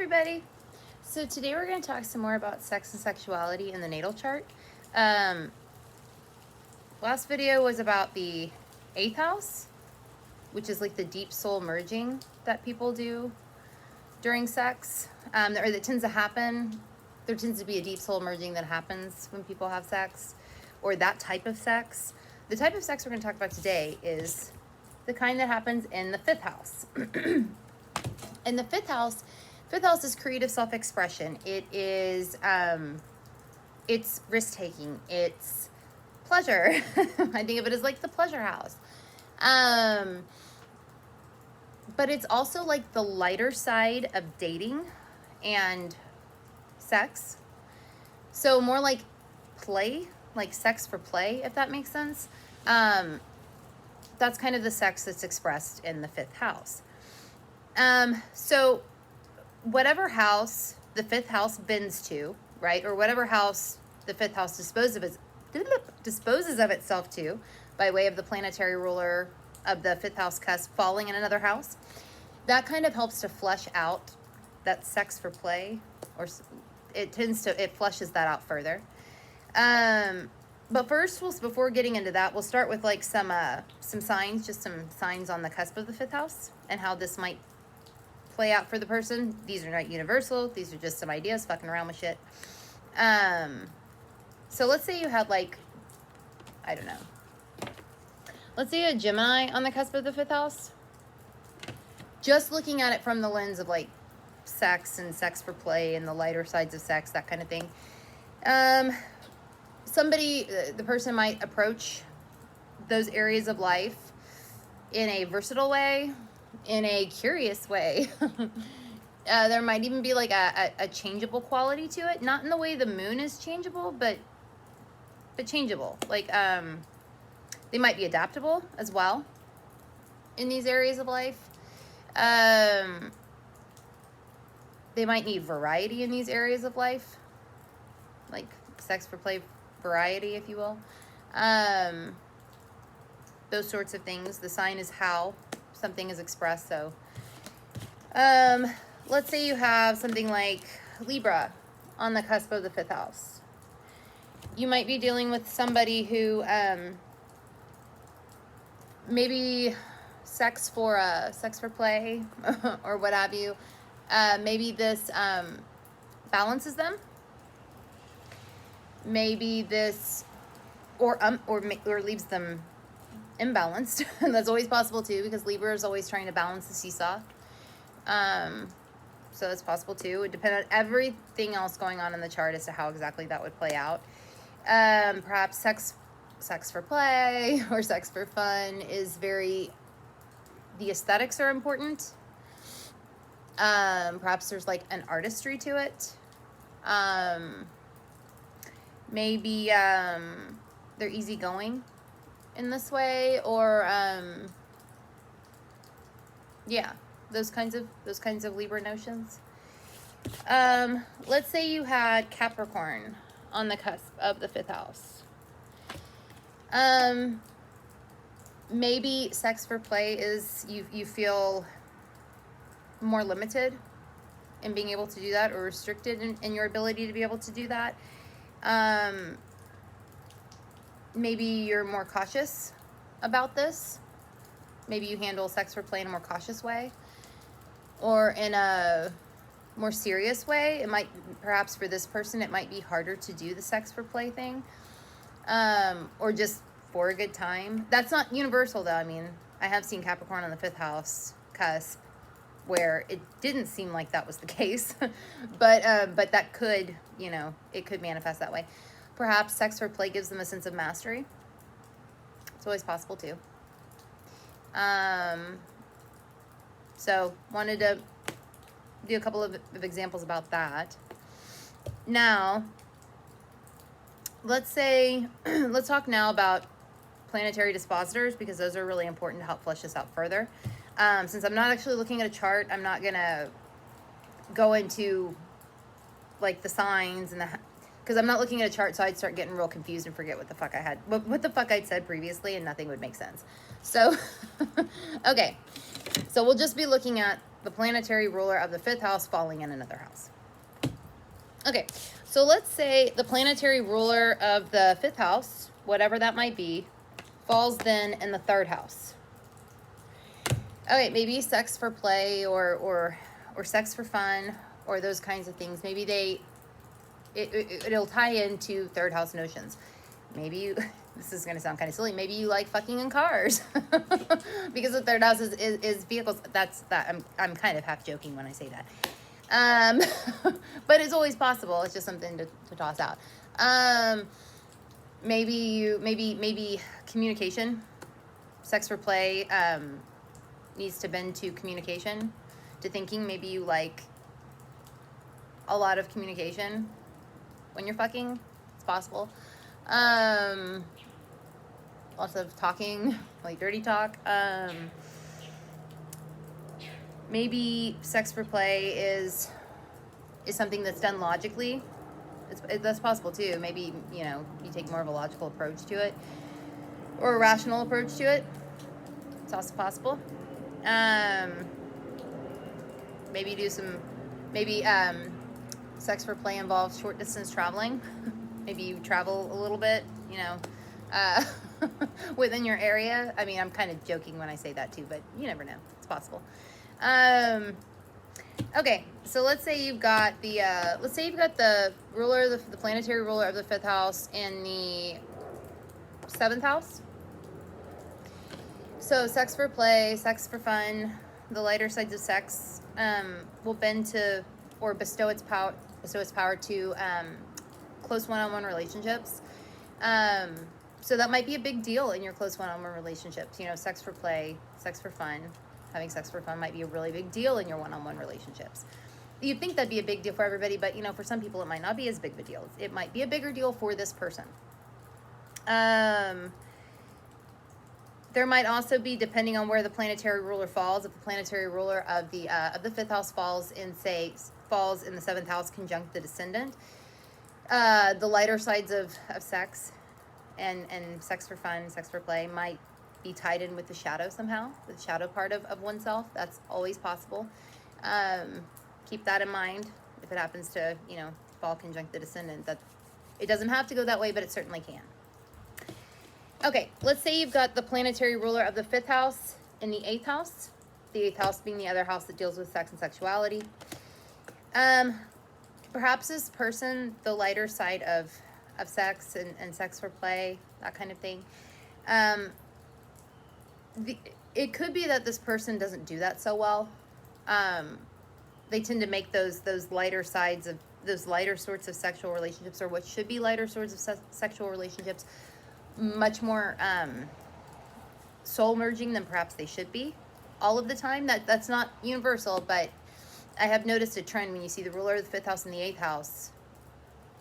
everybody. So today we're going to talk some more about sex and sexuality in the natal chart. Last video was about the 8th house, which is like the deep soul merging that people do during sex, or that tends to happen. There tends to be a deep soul merging that happens when people have sex, or that type of sex. The type of sex we're going to talk about today is the kind that happens in the 5th house. In the fifth house is creative self-expression. It is, it's risk-taking. It's pleasure. I think of it as like the pleasure house. But it's also like the lighter side of dating and sex. So more like play, like sex for play, if that makes sense. That's kind of the sex that's expressed in the 5th house. So whatever house the 5th house bends to, right? Or whatever house the 5th house disposes of itself to by way of the planetary ruler of the 5th house cusp falling in another house, that kind of helps to flesh out that sex for play, or it flushes that out further. But first, before getting into that, we'll start with like some signs, just some signs on the cusp of the 5th house and how this might play out for the person. These are not universal. These are just some ideas, fucking around with shit. So let's say you had like, I don't know. Let's say you had Gemini on the cusp of the 5th house. Just looking at it from the lens of like sex and sex for play and the lighter sides of sex, that kind of thing. The person might approach those areas of life in a versatile way, in a curious way. There might even be like a changeable quality to it. Not in the way the moon is changeable, but changeable. Like, they might be adaptable as well in these areas of life. They might need variety in these areas of life. Like sex for play variety, if you will. Those sorts of things. The sign is how something is expressed. So let's say you have something like Libra on the cusp of the 5th house. You might be dealing with somebody who maybe sex for play or what have you. Maybe this balances them. Maybe this or leaves them imbalanced. That's always possible too, because Libra is always trying to balance the seesaw. So that's possible too. It depends on everything else going on in the chart as to how exactly that would play out. Perhaps sex for play or sex for fun is the aesthetics are important. Perhaps there's like an artistry to it. Maybe they're easygoing in this way, or yeah, those kinds of Libra notions. Let's say you had Capricorn on the cusp of the 5th house. Maybe sex for play is you feel more limited in being able to do that, or restricted in your ability to be able to do that. Maybe you're more cautious about this. Maybe you handle sex for play in a more cautious way, or in a more serious way. It might, perhaps for this person, it might be harder to do the sex for play thing, or just for a good time. That's not universal though. I mean, I have seen Capricorn on the 5th house cusp where it didn't seem like that was the case, but that could, it could manifest that way. Perhaps sex for play gives them a sense of mastery. It's always possible too. So wanted to do a couple of examples about that. Now, let's talk now about planetary dispositors, because those are really important to help flesh this out further. Since I'm not actually looking at a chart, I'm not gonna go into like the signs and because I'm not looking at a chart, so I'd start getting real confused and forget what the fuck I'd said previously, and nothing would make sense. So, okay, so we'll just be looking at the planetary ruler of the 5th house falling in another house. Okay, so let's say the planetary ruler of the 5th house, whatever that might be, falls then in the 3rd house. Okay, maybe sex for play or sex for fun or those kinds of things. Maybe it'll tie into 3rd house notions. Maybe you, this is going to sound kind of silly, maybe you like fucking in cars because the 3rd house is vehicles. I'm kind of half joking when I say that. But it's always possible. It's just something to toss out. Maybe communication, sex for play, needs to bend to communication, to thinking. Maybe you like a lot of communication when you're fucking. It's possible. Lots of talking, like dirty talk. Maybe sex for play is something that's done logically. That's possible too. Maybe, you take more of a logical approach to it or a rational approach to it. It's also possible. Maybe sex for play involves short distance traveling. Maybe you travel a little bit, within your area. I mean, I'm kind of joking when I say that too, but you never know. It's possible. Okay, so let's say you've got the ruler, the planetary ruler of the 5th house in the 7th house. So sex for play, sex for fun, the lighter sides of sex will bend to or bestow its power to close one-on-one relationships. So that might be a big deal in your close one-on-one relationships. Sex for play, sex for fun. Having sex for fun might be a really big deal in your one-on-one relationships. You'd think that'd be a big deal for everybody, but for some people it might not be as big of a deal. It might be a bigger deal for this person. There might also be, depending on where the planetary ruler falls, if the planetary ruler of the 5th house falls in the 7th house conjunct the descendant, the lighter sides of sex and sex for fun, sex for play might be tied in with the shadow somehow, the shadow part of oneself. That's always possible. Keep that in mind if it happens to, fall conjunct the descendant. That it doesn't have to go that way, but it certainly can. Okay, let's say you've got the planetary ruler of the 5th house in the 8th house. The 8th house being the other house that deals with sex and sexuality. Perhaps this person, the lighter side of sex and sex for play, that kind of thing. It could be that this person doesn't do that so well. They tend to make those lighter sides of those lighter sorts of sexual relationships, or what should be lighter sorts of sexual relationships, much more soul merging than perhaps they should be all of the time. That's not universal, but I have noticed a trend when you see the ruler of the 5th house and the 8th house.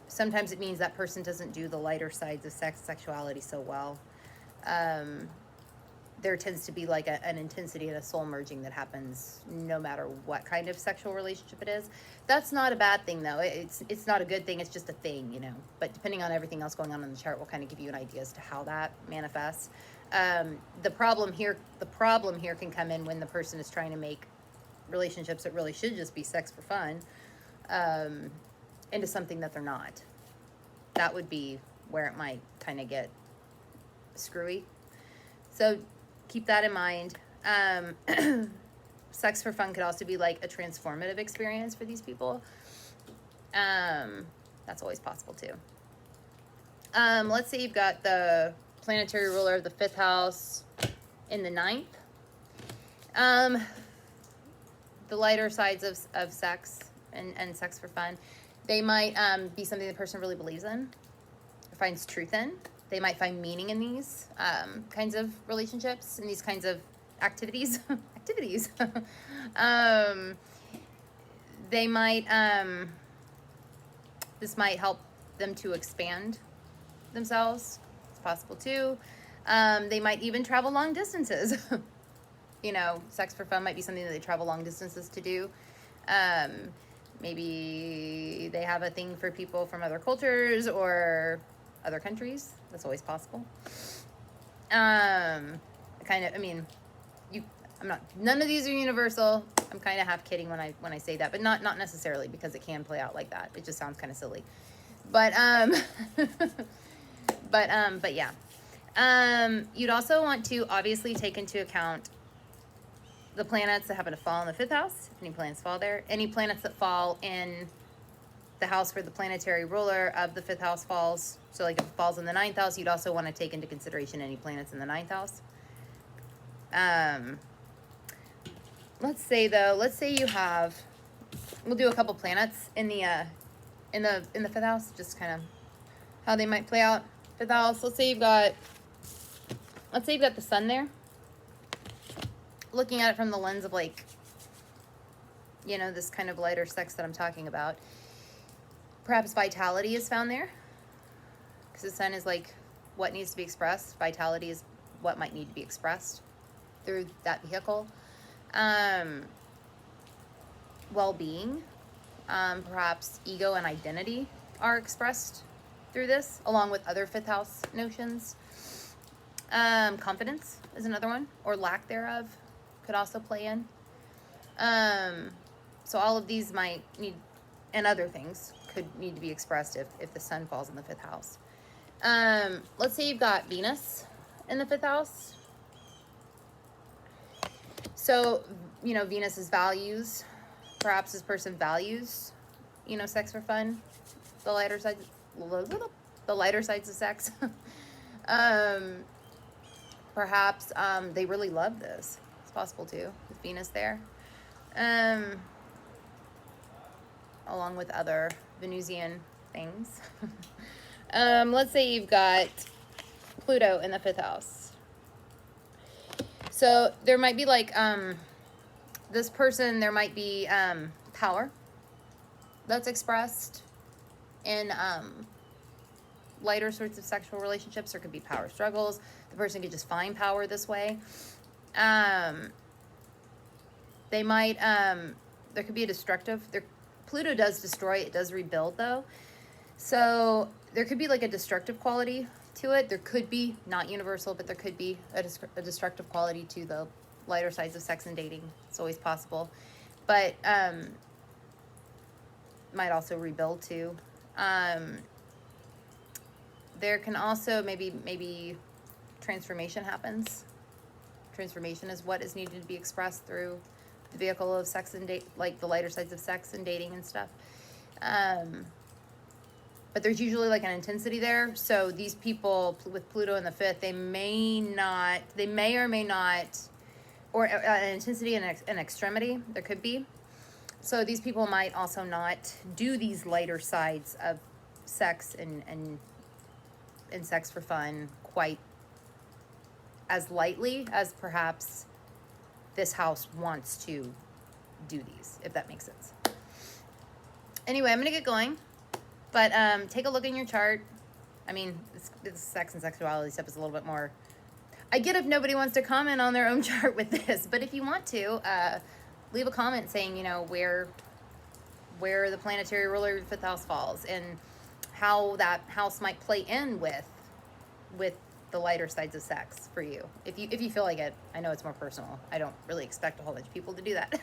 Sometimes it means that person doesn't do the lighter sides of sexuality so well. There tends to be like an intensity and a soul merging that happens no matter what kind of sexual relationship it is. That's not a bad thing though. It's not a good thing. It's just a thing, But depending on everything else going on in the chart, will kind of give you an idea as to how that manifests. The problem here can come in when the person is trying to make relationships that really should just be sex for fun into something that they're not. That would be where it might kind of get screwy. So keep that in mind. Sex for fun could also be like a transformative experience for these people. That's always possible too. Let's say you've got the planetary ruler of the 5th house in the 9th. The lighter sides of sex and sex for fun, they might be something the person really believes in or finds truth in. They might find meaning in these kinds of relationships and these kinds of activities. They might, this might help them to expand themselves. It's possible too. They might even travel long distances. Sex for fun might be something that they travel long distances to do. Maybe they have a thing for people from other cultures or other countries. That's always possible. I'm None of these are universal. I'm kind of half kidding when I say that, but not necessarily, because it can play out like that. It just sounds kind of silly. But but yeah. You'd also want to obviously take into account the planets that happen to fall in the 5th house. If any planets fall there, any planets that fall in the house where the planetary ruler of the 5th house falls. So like if it falls in the 9th house, you'd also want to take into consideration any planets in the 9th house. Let's say you have, we'll do a couple planets in the 5th house, just kind of how they might play out. 5th house, let's say you've got the sun there. Looking at it from the lens of like, you know, this kind of lighter sex that I'm talking about. Perhaps vitality is found there, because the sun is like what needs to be expressed. Vitality is what might need to be expressed through that vehicle. Well-being, perhaps ego and identity are expressed through this, along with other 5th house notions. Confidence is another one, or lack thereof could also play in. So all of these might need, and other things could need to be expressed if the sun falls in the 5th house. Let's say you've got Venus in the 5th house. So, you know, Venus's values, perhaps this person values, you know, sex for fun, the lighter sides of sex. Perhaps they really love this. It's possible too, with Venus there. Along with other Venusian things. Let's say you've got Pluto in the 5th house. So there might be like, this person, there might be power that's expressed in lighter sorts of sexual relationships. There could be power struggles. The person could just find power this way. They might, there could be a destructive, Pluto does destroy, it does rebuild though. So there could be like a destructive quality to it. There could be, not universal, but there could be a destructive quality to the lighter sides of sex and dating. It's always possible. But might also rebuild too. There can also maybe transformation happens. Transformation is what is needed to be expressed through the vehicle of sex and date, like the lighter sides of sex and dating and stuff. But there's usually like an intensity there. So these people with Pluto in the 5th, they may or may not, or an intensity and an extremity, there could be. So these people might also not do these lighter sides of sex and sex for fun quite as lightly as perhaps this house wants to do these, if that makes sense. Anyway, I'm going to get going. But take a look in your chart. I mean, this sex and sexuality stuff is a little bit more... I get if nobody wants to comment on their own chart with this, but if you want to, leave a comment saying, you know, where the planetary ruler of the 5th house falls and how that house might play in with the lighter sides of sex for you. If you feel like it. I know it's more personal. I don't really expect a whole bunch of people to do that.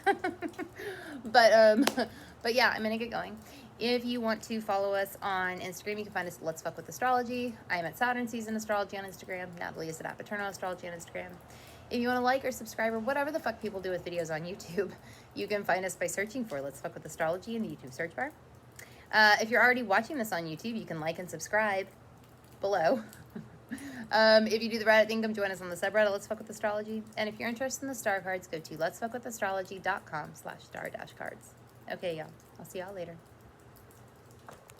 But yeah, I'm going to get going. If you want to follow us on Instagram, you can find us at Let's Fuck With Astrology. I am at Saturn Season Astrology on Instagram. Natalie is at Paternal Astrology on Instagram. If you want to like or subscribe or whatever the fuck people do with videos on YouTube, you can find us by searching for Let's Fuck With Astrology in the YouTube search bar. If you're already watching this on YouTube, you can like and subscribe below. If you do the Reddit thing, come join us on the subreddit Let's Fuck With Astrology. And if you're interested in the star cards, go to letsfuckwithastrology.com/star-cards. Okay, y'all. I'll see y'all later.